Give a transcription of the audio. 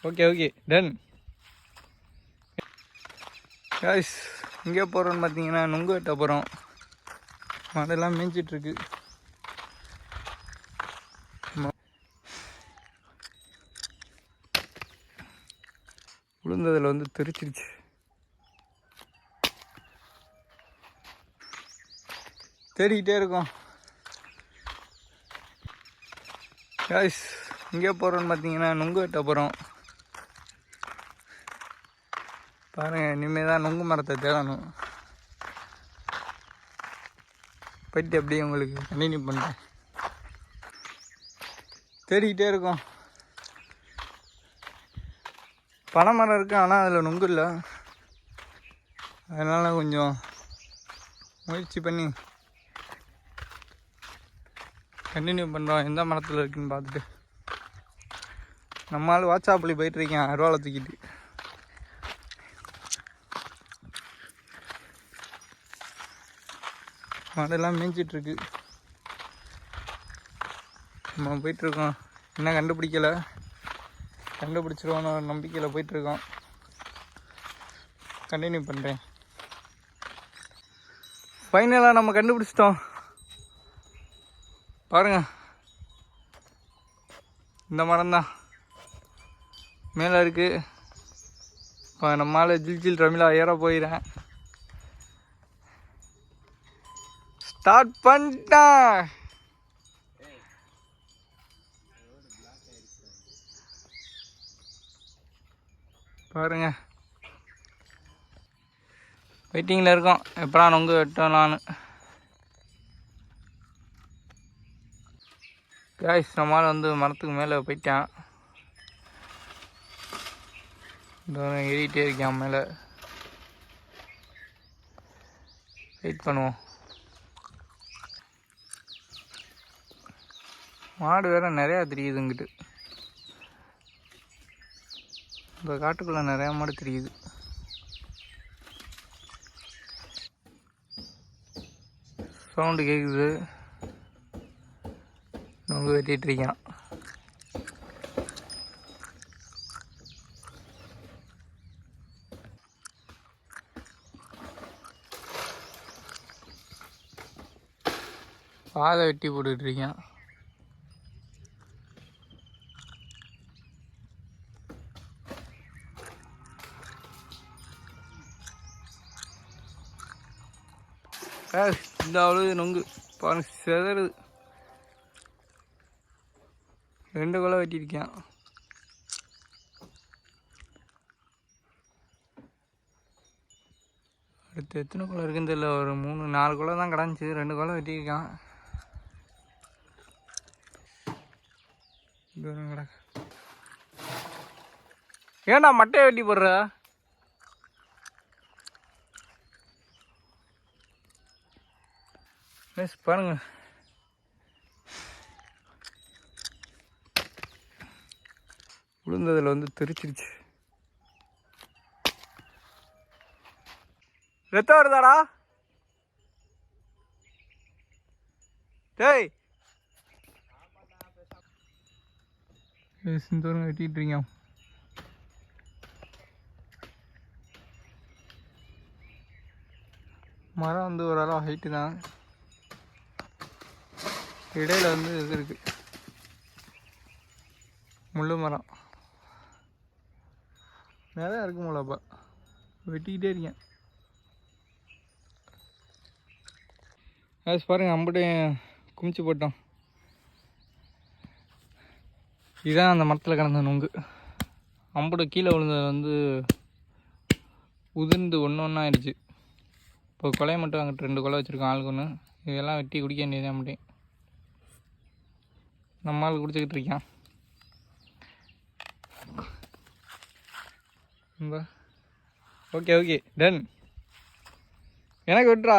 Okay done. Guys இங்கே போகிறோன்னு பார்த்தீங்கன்னா நுங்கு வெட்ட போகிறோம். மாடெல்லாம் மேய்ஞ்சிட்ருக்கு. விழுந்ததில் வந்து தெரிச்சிருச்சு. தேடிக்கிட்டே இருக்கோம். காய்ஸ் இங்கே போகிறோன்னு பார்த்தீங்கன்னா நுங்கு வெட்ட போகிறோம். பாருங்கள், இனிமேல் தான் நுங்கு மரத்தை தேடணும். போயிட்டு அப்படியே உங்களுக்கு கண்டினியூ பண்ணுறேன். தேடிக்கிட்டே இருக்கோம். பனை மரம் இருக்குது, ஆனால் அதில் நுங்கு இல்லை. அதனால் கொஞ்சம் முயற்சி பண்ணி கண்டினியூ பண்ணுறோம். எந்த மரத்தில் இருக்குதுன்னு பார்த்துட்டு. நம்மளால் வாட்ஸ்அப்பில் போயிட்டுருக்கேன் அருவாளை தூக்கிட்டு. மாடெல்லாம் மேய்ஞ்சிட்ருக்கு. நம்ம போயிட்டுருக்கோம். இன்னும் கண்டுபிடிக்கலை. கண்டுபிடிச்சிருவோன்னு ஒரு நம்பிக்கையில் போயிட்டுருக்கோம். கண்டினியூ பண்ணுறேன். ஃபைனலாக நம்ம கண்டுபிடிச்சிட்டோம். பாருங்கள், இந்த மரம் தான் மேலே இருக்குது. இப்போ நம்மளால் ஜில் ரமிலா ஏற போயிடறேன். ஸ்டார்ட் பண்ணிட்டேன். பாருங்க, வெயிட்டிங்கில் இருக்கோம். எப்படா நொங்கு வெட்டலான்னு. காய்ஸ் நம்மளால் வந்து மரத்துக்கு மேலே போயிட்டான். ஏறிட்டே இருக்கான் மேலே. வெயிட் பண்ணுவோம். மாடு வேறு நிறையா தெரியுது இங்கிட்டு. இந்த காட்டுக்குள்ளே நிறையா மாடு தெரியுது. சவுண்டு கேட்குது. நொங்கு வெட்டிகிட்ருக்கான். பாதை வெட்டி போட்டுட்ருக்கான். இந்த அவ்வளவு நொங்கு பாருங்க, செதறுது. 2 கொலை வெட்டியிருக்கேன். அடுத்து எத்தனை கொலை இருக்குன்னு தெரியல. ஒரு 3-4 கொலை தான் கிடந்துச்சு. 2 கொலை வெட்டியிருக்கான். கிடக்கு. ஏன்டா மட்டையை வெட்டி போடுற? பாருங்க, விழுந்ததில் வந்து தெரிச்சிருச்சு. ரத்தம் வருதாடா? டேய் சிந்தோரம் வெட்டிட்டு இருக்கோம். மரம் வந்து ஓரளவு ஹைட்டு தான். இடையில வந்து இது இருக்கு, முள்ளு மரம் நிறையா இருக்கு. முள்ளப்பா வெட்டிக்கிட்டே இருக்கேன். அது பாருங்க, அம்பட்டையும் குமிச்சு போட்டோம். இதுதான் அந்த மரத்தில் கிடந்த நொங்கு. அம்புட கீழே விழுந்தது வந்து உதிர்ந்து ஒன்று ஆயிடுச்சு. இப்போ கொலையை மட்டும் அங்கிட்டு 2 கொலை வச்சுருக்கோம் ஆளுக்கு ஒன்று. இதெல்லாம் வெட்டி குடிக்க வேண்டியதான் மட்டும். நம்ம ஆள் குடிச்சிக்கிட்டு இருக்கான். Okay done. எனக்கு விட்டுறா.